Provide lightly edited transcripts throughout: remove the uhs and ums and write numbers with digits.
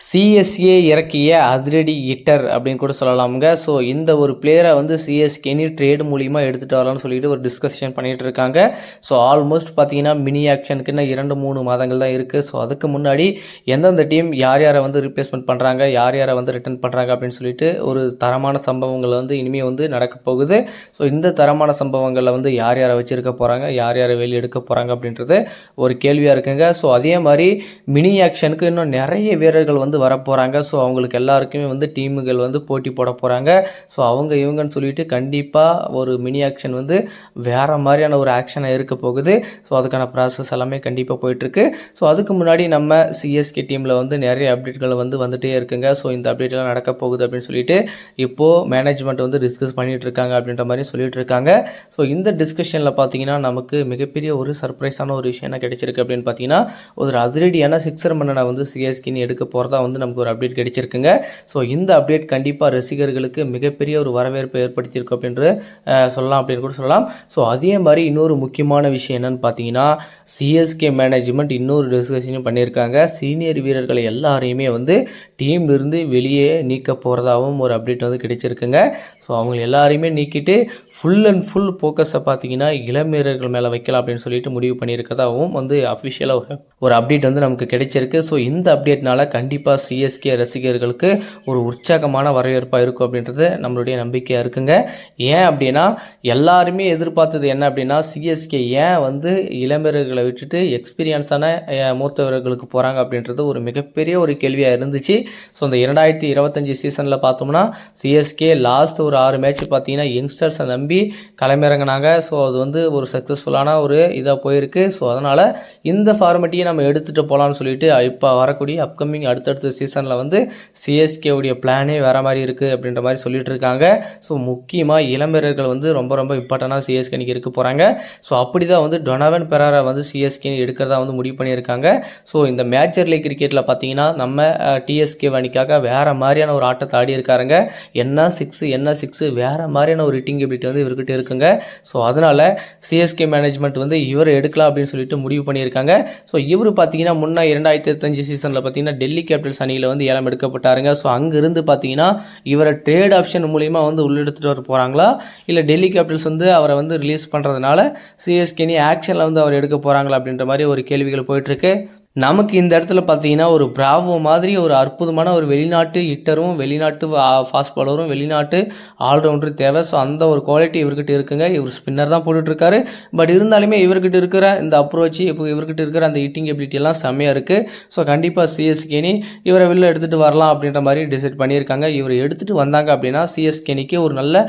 CSA இறக்கிய அதிரடி hitter அப்படின்னு கூட சொல்லலாமுங்க. ஸோ இந்த ஒரு பிளேயரை வந்து சிஎஸ்கேனி ட்ரேடு மூலிமா எடுத்துகிட்டு வரலாம்னு சொல்லிட்டு ஒரு டிஸ்கஷன் பண்ணிகிட்டு இருக்காங்க. ஸோ ஆல்மோஸ்ட் பார்த்தீங்கன்னா மினி ஆக்ஷனுக்கு இன்னும் 2-3 மாதங்கள் தான் இருக்குது. ஸோ அதுக்கு முன்னாடி எந்தெந்த டீம் யார் யாரை வந்து ரீப்ளேஸ்மெண்ட் பண்ணுறாங்க, யார் யாரை வந்து ரிட்டர்ன் பண்ணுறாங்க அப்படின்னு சொல்லிட்டு ஒரு தரமான சம்பவங்கள் வந்து இனிமேல் வந்து நடக்க போகுது. ஸோ இந்த தரமான சம்பவங்களில் வந்து யார் யாரை வச்சுருக்க போகிறாங்க, யார் யாரை வெளியே எடுக்க போகிறாங்க அப்படின்றது ஒரு கேள்வியாக இருக்குங்க. ஸோ அதே மாதிரி மினி ஆக்ஷனுக்கு இன்னும் நிறைய வீரர்கள் வந்து வரப்போகிறாங்க. ஸோ அவங்களுக்கு எல்லாருக்குமே வந்து டீமுகள் வந்து போட்டி போட போகிறாங்க. ஸோ அவங்க இவங்கன்னு சொல்லிட்டு கண்டிப்பாக ஒரு மினி ஆக்ஷன் வந்து வேறு மாதிரியான ஒரு ஆக்ஷனாக இருக்க போகுது. ஸோ அதுக்கான ப்ராசஸ் எல்லாமே கண்டிப்பாக போயிட்டுருக்கு. ஸோ அதுக்கு முன்னாடி நம்ம சிஎஸ்கே டீமில் வந்து நிறைய அப்டேட்கள் வந்து வந்துகிட்டே இருக்குங்க. ஸோ இந்த அப்டேட்லாம் நடக்க போகுது அப்படின்னு சொல்லிட்டு இப்போது மேனேஜ்மெண்ட் வந்து டிஸ்கஸ் பண்ணிகிட்டு இருக்காங்க அப்படின்ற மாதிரி சொல்லிட்டு இருக்காங்க. ஸோ இந்த டிஸ்கஷனில் பார்த்தீங்கன்னா நமக்கு மிகப்பெரிய ஒரு சர்ப்ரைஸான ஒரு விஷயம் என்ன கிடைச்சிருக்கு அப்படின்னு பார்த்தீங்கன்னா ஒரு அதிரடியான சிக்ஸர் மன்னனை வந்து சிஎஸ்கேன்னு எடுக்க போகிறதா வந்து நமக்கு ஒரு அப்டேட் கிடைச்சிருக்குங்க. ஸோ இந்த அப்டேட் கண்டிப்பாக ரசிகர்களுக்கு மிகப்பெரிய ஒரு வரவேற்பை ஏற்படுத்தியிருக்கு அப்படின்றது சொல்லலாம் அப்படின்னு கூட சொல்லலாம். ஸோ அதே மாதிரி இன்னொரு முக்கியமான விஷயம் என்னன்னு பார்த்தீங்கன்னா சிஎஸ்கே மேனேஜ்மெண்ட் இன்னொரு டிஸ்கஷனும் பண்ணியிருக்காங்க. சீனியர் வீரர்களை எல்லாரையுமே வந்து டீம்லேருந்து வெளியே நீக்க போகிறதாகவும் ஒரு அப்டேட் வந்து கிடைச்சிருக்குங்க. ஸோ அவங்க எல்லாரையுமே நீக்கிட்டு ஃபுல் அண்ட் ஃபுல் ஃபோக்கஸை பார்த்தீங்கன்னா இளம் வீரர்கள் மேலே வைக்கலாம் அப்படின்னு சொல்லிட்டு முடிவு பண்ணியிருக்கதாகவும் வந்து அஃபிஷியலாக ஒரு அப்டேட் வந்து நமக்கு கிடைச்சிருக்கு. ஸோ இந்த அப்டேட்னால கண்டிப்பாக சிஎஸ்கே ரசிகர்களுக்கு ஒரு உற்சாகமான வரவேற்பாக இருக்கும் அப்படின்றது நம்மளுடைய நம்பிக்கையாக இருக்குங்க. ஏன் அப்படின்னா எல்லாருமே எதிர்பார்த்தது என்ன அப்படின்னா சிஎஸ்கே ஏன் வந்து இளம்பெயர்களை விட்டுட்டு எக்ஸ்பீரியன்ஸான மூத்த வீரர்களுக்கு போகிறாங்க அப்படின்றது ஒரு மிகப்பெரிய ஒரு கேள்வியாக இருந்துச்சு. ஸோ இந்த 2025 சீசனில் பார்த்தோம்னா சிஎஸ்கே லாஸ்ட் ஒரு 6 மேட்ச் பார்த்தீங்கன்னா யங்ஸ்டர்ஸை நம்பி களமிறங்கினாங்க. ஸோ அது வந்து ஒரு சக்ஸஸ்ஃபுல்லான ஒரு இதாக போயிருக்கு. ஸோ அதனால் இந்த ஃபார்மெட்டையும் நம்ம எடுத்துகிட்டு போகலான்னு சொல்லிட்டு இப்போ வரக்கூடிய அப்கமிங் அடுத்தடுத்த சீசனில் வந்து சிஎஸ்கேவுடைய பிளானே வேறு மாதிரி இருக்குது அப்படின்ற மாதிரி சொல்லிட்டு இருக்காங்க. ஸோ முக்கியமாக இளம்பெயர்கள் வந்து ரொம்ப ரொம்ப இம்பார்ட்டண்டாக சிஎஸ்கேனிக்கு இருக்க போகிறாங்க. ஸோ அப்படி தான் வந்து டொனாவன் பெரேரா வந்து சிஎஸ்கே எடுக்கிறதா வந்து முடிவு பண்ணியிருக்காங்க. ஸோ இந்த மேஜர் லீக் கிரிக்கெட்டில் பார்த்தீங்கன்னா நம்ம டிஎஸ்கே அணிக்காக வேறு மாதிரியான ஒரு ஆட்டத்தை ஆடி இருக்காருங்க. என்ன சிக்ஸு வேறு மாதிரியான ஒரு ஹிட்டிங் எபிலிட்டி வந்து இவர்கிட்ட இருக்குங்க. ஸோ அதனால் சிஎஸ்கே மேனேஜ்மெண்ட் வந்து இவரை எடுக்கலாம் அப்படின்னு சொல்லிட்டு முடிவு பண்ணியிருக்காங்க. ஸோ இவர் பார்த்தீங்கன்னா முன்னே 2025 சீசனில் பார்த்தீங்கன்னா டெல்லி கேபிட்டல்ஸ் அணியில் வந்து ஏலம் எடுக்கப்பட்டாருங்க. ஸோ அங்கேருந்து பார்த்தீங்கன்னா இவரை ட்ரேட் ஆப்ஷன் மூலிமா வந்து உள்ளெடுத்துட்டு வர போகிறாங்களா, இல்லை டெல்லி கேபிட்டல்ஸ் வந்து அவரை வந்து ரிலீஸ் பண்ணுறதுனால சிஎஸ்கே ஆக்ஷனில் வந்து அவர் எடுக்க போகிறாங்களா அப்படின்ற மாதிரி ஒரு கேள்விகள் போயிட்டுருக்கு. நமக்கு இந்த இடத்துல பார்த்தீங்கன்னா ஒரு பிராவோ மாதிரி ஒரு அற்புதமான ஒரு வெளிநாட்டு ஹிட்டரும் வெளிநாட்டு ஃபாஸ்ட் பாலரும் வெளிநாட்டு ஆல்ரவுண்டரும் தேவை. ஸோ அந்த ஒரு குவாலிட்டி இவர்கிட்ட இருக்குங்க. இவர் ஸ்பின்னர் தான் போட்டுட்ருக்காரு. பட் இருந்தாலுமே இவர்கிட்ட இருக்கிற இந்த அப்ரோச் இப்போ இவர்கிட்ட இருக்கிற அந்த ஹிட்டிங் எபிலிட்டி எல்லாம் செம்மையாக இருக்குது. ஸோ கண்டிப்பாக சிஎஸ்கேனி இவரை வெளில எடுத்துகிட்டு வரலாம் அப்படின்ற மாதிரி டிசைட் பண்ணியிருக்காங்க. இவர் எடுத்துகிட்டு வந்தாங்க அப்படின்னா சிஎஸ்கேனிக்கு ஒரு நல்ல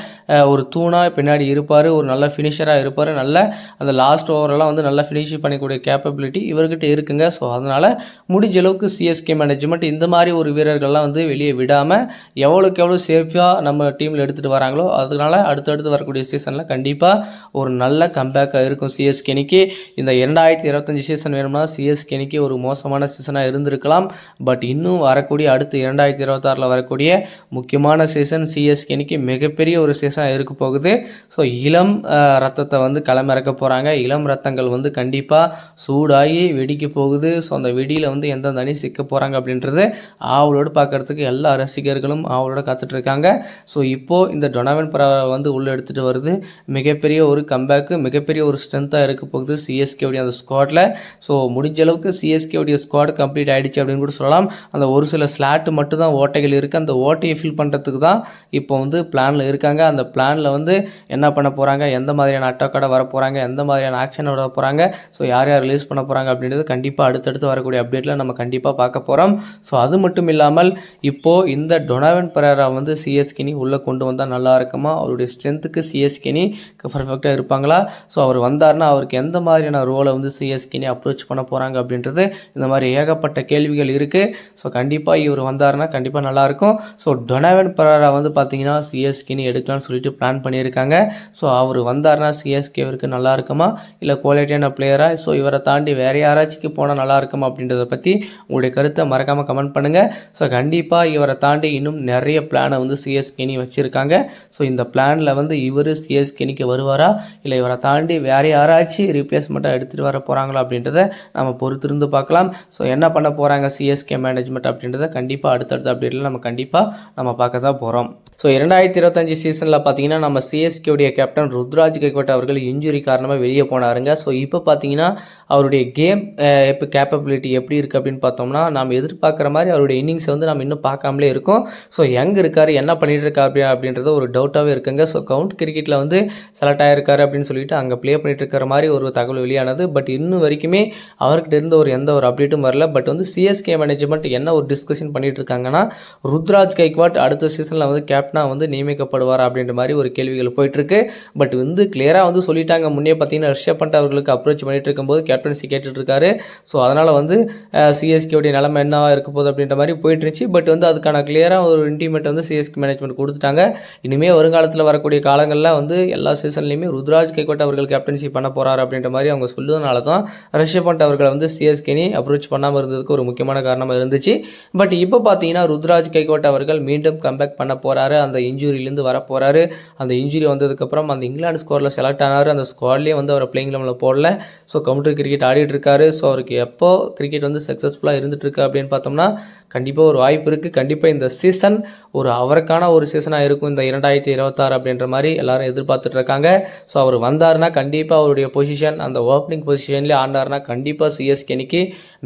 ஒரு தூணாக பின்னாடி இருப்பார், ஒரு நல்ல ஃபினிஷராக இருப்பார், நல்ல அந்த லாஸ்ட் ஓவரெல்லாம் வந்து நல்லா ஃபினிஷிங் பண்ணக்கூடிய கேப்பபிலிட்டி இவர்கிட்ட இருக்குங்க. ஸோ அதனால் முடிஞ்ச அளவுக்கு சிஎஸ்கே மேனேஜ்மெண்ட் இந்த மாதிரி ஒரு வீரர்கள்லாம் வந்து வெளியே விடாமல் எவ்வளோக்கு எவ்வளோ சேஃபாக நம்ம டீமில் எடுத்துகிட்டு வராங்களோ அதனால் அடுத்தடுத்து வரக்கூடிய சீசனில் கண்டிப்பாக ஒரு நல்ல கம்பேக்காக இருக்கும் சிஎஸ்கேனிக்கு. இந்த 2025 சீசன் வேணும்னா சிஎஸ்கேனிக்கு ஒரு மோசமான சீசனாக இருந்திருக்கலாம். பட் இன்னும் வரக்கூடிய அடுத்து 2026 வரக்கூடிய முக்கியமான சீசன் சிஎஸ்கேனிக்கு மிகப்பெரிய ஒரு சீசனாக இருக்க போகுது. ஸோ இளம் ரத்தத்தை வந்து களமிறக்க போகிறாங்க. இளம் ரத்தங்கள் வந்து கண்டிப்பாக சூடாகி வெடிக்க போகுது. ஸோ அந்த வெடியில் வந்து எந்தெந்த அணி சிக்க போகிறாங்க அப்படின்றது ஆவலோடு பார்க்குறதுக்கு எல்லா ரசிகர்களும் ஆவலோடு காத்துட்ருக்காங்க. ஸோ இப்போது இந்த டொனாவன் பெரேரா வந்து உள்ளே எடுத்துகிட்டு வருது மிகப்பெரிய ஒரு கம்பேக்கு, மிகப்பெரிய ஒரு ஸ்ட்ரென்த்தாக இருக்க போகுது சிஎஸ்கேவுடைய அந்த ஸ்குவாடில். ஸோ முடிஞ்ச அளவுக்கு சிஎஸ்கேவுடைய ஸ்குவாட் கம்ப்ளீட் ஆகிடுச்சு அப்படின்னு கூட சொல்லலாம். அந்த ஒரு சில ஸ்லாட்டு மட்டும் தான் ஓட்டைகள் இருக்குது. அந்த ஓட்டையை ஃபில் பண்ணுறதுக்கு தான் இப்போ வந்து பிளானில் இருக்காங்க. அந்த பிளானில் வந்து என்ன பண்ண போகிறாங்க, எந்த மாதிரியான அட்டாக்கோட வர போகிறாங்க, எந்த மாதிரியான ஆக்ஷனோட வர போகிறாங்க, ஸோ யார் யார் ரிலீஸ் பண்ண போகிறாங்க அப்படின்றது கண்டிப்பாக அடுத்தடுத்து வரக்கூடிய அப்டேட்டில் நம்ம கண்டிப்பாக பார்க்க போகிறோம். ஸோ அது மட்டும் இல்லாமல் இப்போது இந்த டொனாவன் பெரேரா வந்து சிஎஸ்கேனி உள்ளே கொண்டு வந்தால் நல்லா இருக்குமா, அவருடைய ஸ்ட்ரென்த்துக்கு சிஎஸ்கேனி பர்ஃபெக்டாக இருப்பாங்களா, ஸோ அவர் வந்தார்னா அவருக்கு எந்த மாதிரியான ரோலை வந்து சிஎஸ்கேனி அப்ரோச் பண்ண போகிறாங்க அப்படின்றது இந்த மாதிரி ஏகப்பட்ட கேள்விகள் இருக்குது. ஸோ கண்டிப்பாக இவர் வந்தார்னா கண்டிப்பாக நல்லாயிருக்கும். ஸோ டொனாவன் பெரேரா வந்து பார்த்தீங்கன்னா சிஎஸ்கேனி எடுக்கலாம்னு சொல்லிட்டு பிளான் பண்ணியிருக்காங்க. ஸோ அவர் வந்தார்னா சிஎஸ்கேவிற்கு நல்லா இருக்குமா, இல்லை குவாலிட்டியான பிளேயராக, ஸோ இவரை தாண்டி வேறு யாராச்சும் போனால் நல்லா இருக்கும் அப்படின்றத பற்றி உங்களுடைய கருத்தை மறக்காமல் கமெண்ட் பண்ணுங்கள். ஸோ கண்டிப்பாக இவரை தாண்டி இன்னும் நிறைய பிளானை வந்து சிஎஸ்கேனி வச்சுருக்காங்க. ஸோ இந்த பிளானில் வந்து இவர் சிஎஸ்கேனிக்கு வருவாரா இல்லை இவரை தாண்டி வேறு யாராச்சும் ரீப்ளேஸ்மெண்ட்டாக எடுத்துகிட்டு வர போகிறாங்களா அப்படின்றத நம்ம பொறுத்திருந்து பார்க்கலாம். ஸோ என்ன பண்ண போகிறாங்க சிஎஸ்கே மேனேஜ்மெண்ட் அப்படின்றத கண்டிப்பாக அடுத்தடுத்த அப்டேட்டில் நம்ம பார்க்க தான் போகிறோம். ஸோ 2025 சீசனில் பார்த்தீங்கன்னா நம்ம சிஎஸ்கேவுடைய கேப்டன் ருத்ராஜ் கைக்வாட் அவர்கள் இன்ஜுரி காரணமாக வெளியே போனாருங்க. ஸோ இப்போ பார்த்தீங்கன்னா அவருடைய கேம் இப்போ கேப்பபிலிட்டி எப்படி இருக்குது அப்படின்னு பார்த்தோம்னா நம்ம எதிர்பார்க்குற மாதிரி அவருடைய இன்னிங்ஸை வந்து நம்ம இன்னும் பார்க்காமலே இருக்கோம். ஸோ எங்கே இருக்கார் என்ன பண்ணிட்டு இருக்காரு அப்படின்றது ஒரு டவுட்டாகவே இருக்குங்க. ஸோ கவுண்ட் கிரிக்கெட்டில் வந்து செலக்ட் ஆகிருக்காரு அப்படின்னு சொல்லிட்டு அங்கே ப்ளே பண்ணிட்டு இருக்கிற மாதிரி ஒரு தகவல் வெளியானது. பட் இன்னும் வரைக்குமே அவர்கிட்ட இருந்த எந்த ஒரு அப்டேட்டும் வரல. பட் வந்து சிஎஸ்கே மேனேஜ்மெண்ட் என்ன ஒரு டிஸ்கஷன் பண்ணிட்டு இருக்காங்கன்னா ருத்ராஜ் கைக்வாட் அடுத்த சீசனில் வந்து கேப்டனாக வந்து நியமிக்கப்படுவார் அப்படின்ற மாதிரி ஒரு கேள்விகள் போயிட்டுருக்கு. பட் வந்து கிளியராக வந்து சொல்லிட்டாங்க. முன்னே பார்த்தீங்கன்னா ரிஷப் பண்ட் அவர்களுக்கு அப்ரோச் பண்ணிட்டு இருக்கும்போது கேப்டன்சி கேட்டுட்டு இருக்காரு. ஸோ அதனால் வந்து சிஎஸ்கேவுடைய நிலைமை என்னவா இருக்க போகுது அப்படின்ற மாதிரி போயிட்டு இருந்துச்சு. பட் வந்து அதுக்கான கிளியராக ஒரு இன்டிமேட் வந்து சிஎஸ்கே மேனேஜ்மெண்ட் கொடுத்துட்டாங்க. இனிமேல் வருங்காலத்தில் வரக்கூடிய காலங்களில் வந்து எல்லா சீசன்லையுமே ருத்ராஜ் கைக்வாட் அவர்கள் கேப்டன்சி பண்ண போகிறார் அப்படின்ற மாதிரி அவங்க சொல்லுறதுனால தான் ரிஷப் பண்ட் அவர்களை வந்து சிஎஸ்கேனி அப்ரோச் பண்ணாமல் இருந்ததுக்கு ஒரு முக்கியமான காரணமாக இருந்துச்சு. பட் இப்போ பார்த்தீங்கன்னா ருத்ராஜ் கைக்வாட் அவர்கள் மீண்டும் கம்பேக் பண்ண போகிறாரு. அந்த இன்ஜுரியிலேருந்து வர போகிறாரு. அந்த இன்ஜுரி வந்ததுக்கப்புறம் அந்த இங்கிலாந்து ஸ்குவாடில் செலக்ட் ஆனார். அந்த ஸ்குவாட்லேயே வந்து அவர் பிளேயிங் லெவலில் போடல. ஸோ கவுண்டர் கிரிக்கெட் ஆடிட்டு இருக்காரு. ஸோ அவருக்கு எப்போ கிரிக்கெட் வந்து சக்ஸஸ்ஃபுல்லாக இருந்துகிட்ருக்கு அப்படின்னு பார்த்தோம்னா கண்டிப்பாக ஒரு வாய்ப்பு இருக்குது. கண்டிப்பாக இந்த சீசன் ஒரு அவருக்கான ஒரு சீசனாக இருக்கும் இந்த 2026 அப்படின்ற மாதிரி எல்லாரும் எதிர்பார்த்துட்டு இருக்காங்க. ஸோ அவர் வந்தார்னா கண்டிப்பாக அவருடைய பொசிஷன் அந்த ஓப்பனிங் பொசிஷன்லேயே ஆண்டார்னா கண்டிப்பாக சிஎஸ்கேனிக்கு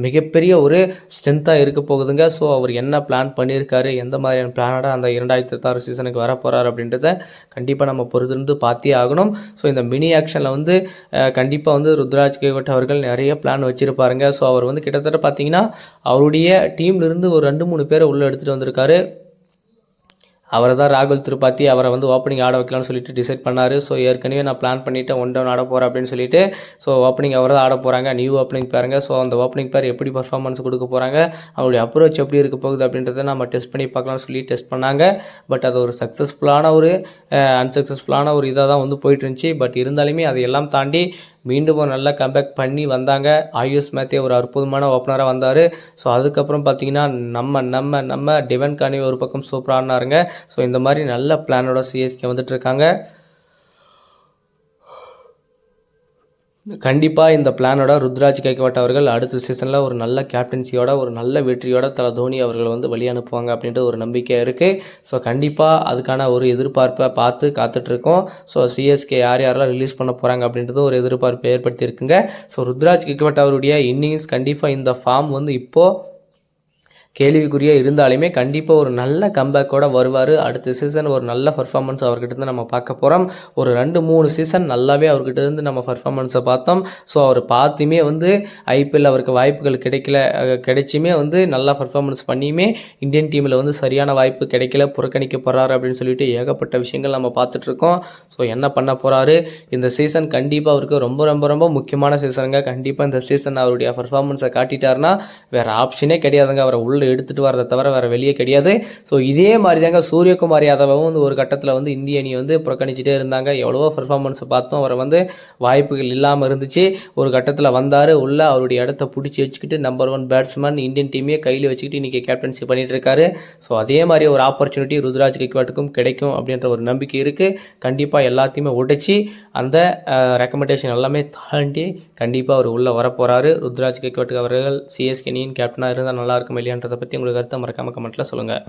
மிகப்பெரிய ஒரு ஸ்ட்ரென்த்தாக இருக்க போகுதுங்க. ஸோ அவர் என்ன பிளான் பண்ணியிருக்காரு எந்த மாதிரியான பிளானோட அந்த 2026 சீசனுக்கு வர போகிறார் அப்படின்றத கண்டிப்பாக நம்ம பொறுத்திருந்து பார்த்தே ஆகணும். ஸோ இந்த மினி ஆக்ஷனில் வந்து கண்டிப்பாக வந்து ருத்ராஜ் கைக்வாட் அவர்கள் நிறைய பிளான் வச்சுருப்பாருங்க. ஸோ அவர் வந்து கிட்டத்தட்ட பார்த்தீங்கன்னா அவருடைய டீம்லேருந்து ஒரு 2-3 பேரை உள்ளே எடுத்துகிட்டு வந்திருக்காரு. அவரை தான் ராகுல் திரிபாத்தி அவரை வந்து ஓப்பனிங் ஆட வைக்கலாம்னு சொல்லிட்டு டிசைட் பண்ணார். ஸோ ஏற்கனவே நான் பிளான் பண்ணிவிட்டு 1 டவுன் ஆட போகிறேன் அப்படின்னு சொல்லிட்டு ஸோ ஓப்பனிங் அவர் தான் ஆட போகிறாங்க. நியூ ஓப்பனிங் பேருங்க. ஸோ அந்த ஓப்பனிங் பேர் எப்படி பர்ஃபார்மன்ஸ் கொடுக்க போகிறாங்க அவருடைய அப்ரோச் எப்படி இருக்க போகுது அப்படின்றத நம்ம டெஸ்ட் பண்ணி பார்க்கலாம்னு சொல்லி டெஸ்ட் பண்ணாங்க. பட் அது ஒரு சக்ஸஸ்ஃபுல்லான ஒரு அன்சக்ஸஸ்ஃபுல்லான ஒரு இதாக தான் வந்து போயிட்டு இருந்துச்சு. பட் இருந்தாலுமே அதையெல்லாம் தாண்டி மீண்டும் ஒரு நல்ல கம்பேக் பண்ணி வந்தாங்க. ஆயுஷ் மேத்தே ஒரு அற்புதமான ஓப்பனராக வந்தார். ஸோ அதுக்கப்புறம் பார்த்தீங்கன்னா நம்ம டிவன் கானி ஒரு பக்கம் சூப்பராக ஆடினாருங்க. ஸோ இந்த மாதிரி நல்ல பிளானோட சிஎஸ்கே வந்துட்டு இருக்காங்க. கண்டிப்பாக இந்த பிளானோட ருத்ராஜ் கைக்வாட் அவர்கள் அடுத்த சீசனில் ஒரு நல்ல கேப்டன்சியோட ஒரு நல்ல வெற்றியோட தோனி அவர்கள் வந்து வழி அனுப்புவாங்க அப்படின்ற ஒரு நம்பிக்கை இருக்குது. ஸோ கண்டிப்பாக அதுக்கான ஒரு எதிர்பார்ப்பை பார்த்து காத்துட்ருக்கோம். ஸோ சிஎஸ்கே யாரெல்லாம் ரிலீஸ் பண்ண போகிறாங்க அப்படின்றது ஒரு எதிர்பார்ப்பை ஏற்படுத்தியிருக்குங்க. ஸோ ருத்ராஜ் கைக்வாட் அவருடைய இன்னிங்ஸ் கண்டிப்பாக இந்த ஃபார்ம் வந்து இப்போது கேள்விக்குறியாக இருந்தாலுமே கண்டிப்பாக ஒரு நல்ல கம்பேக்கோடு வருவார். அடுத்த சீசன் ஒரு நல்ல பர்ஃபார்மன்ஸ் அவர்கிட்ட நம்ம பார்க்க போகிறோம். ஒரு 2-3 சீசன் நல்லாவே அவர்கிட்ட இருந்து நம்ம பர்ஃபார்மன்ஸை பார்த்தோம். ஸோ அவர் பார்த்துமே வந்து ஐபிஎல் அவருக்கு வாய்ப்புகள் கிடைச்சுமே வந்து நல்லா பர்ஃபார்மன்ஸ் பண்ணியுமே இந்தியன் டீமில் வந்து சரியான வாய்ப்பு கிடைக்கல, புறக்கணிக்கப்படுறாரு அப்படின்னு சொல்லிட்டு ஏகப்பட்ட விஷயங்கள் நம்ம பார்த்துட்ருக்கோம். ஸோ என்ன பண்ண போகிறாரு இந்த சீசன் கண்டிப்பாக அவருக்கு ரொம்ப ரொம்ப ரொம்ப முக்கியமான சீசனுங்க. கண்டிப்பாக இந்த சீசன் அவருடைய பர்ஃபார்மன்ஸை காட்டிட்டாருன்னா வேறு ஆப்ஷனே கிடையாதுங்க. அவரை உள்ள எடுத்துகிட்டு வரதை தவிர வேறு வெளியே கிடையாது. ஸோ இதே மாதிரி தாங்க சூரியகுமார் யாதவும் வந்து ஒரு கட்டத்தில் வந்து இந்திய அணி வந்து புறக்கணிச்சிட்டே இருந்தாங்க. எவ்வளவோ பர்ஃபார்மன்ஸை பார்த்தோம். அவரை வந்து வாய்ப்புகள் இல்லாமல் இருந்துச்சு. ஒரு கட்டத்தில் வந்தார் உள்ள அவருடைய இடத்த பிடிச்சி வச்சுக்கிட்டு நம்பர் 1 பேட்ஸ்மேன் இந்தியன் டீமே கையில் வச்சுக்கிட்டு இன்றைக்கி கேப்டன்சி பண்ணிகிட்டு இருக்காரு. ஸோ அதே மாதிரி ஒரு ஆப்பர்ச்சுனிட்டி ருத்ராஜ் கைக்வாட்டுக்கும் கிடைக்கும் அப்படின்ற ஒரு நம்பிக்கை இருக்குது. கண்டிப்பாக எல்லாத்தையுமே உடைச்சி அந்த ரெக்கமெண்டேஷன் எல்லாமே தாண்டி கண்டிப்பாக அவர் உள்ளே வரப்போகிறாரு. ருத்ராஜ் கைக்வாட் அவர்கள் சிஎஸ்கே அணியின் கேப்டனாக இருந்தால் நல்லாயிருக்கும் இல்லையான்றதை பற்றி உங்களுக்கு கருத்தை மறக்காமல் கமெண்ட்டில் சொல்லுங்கள்.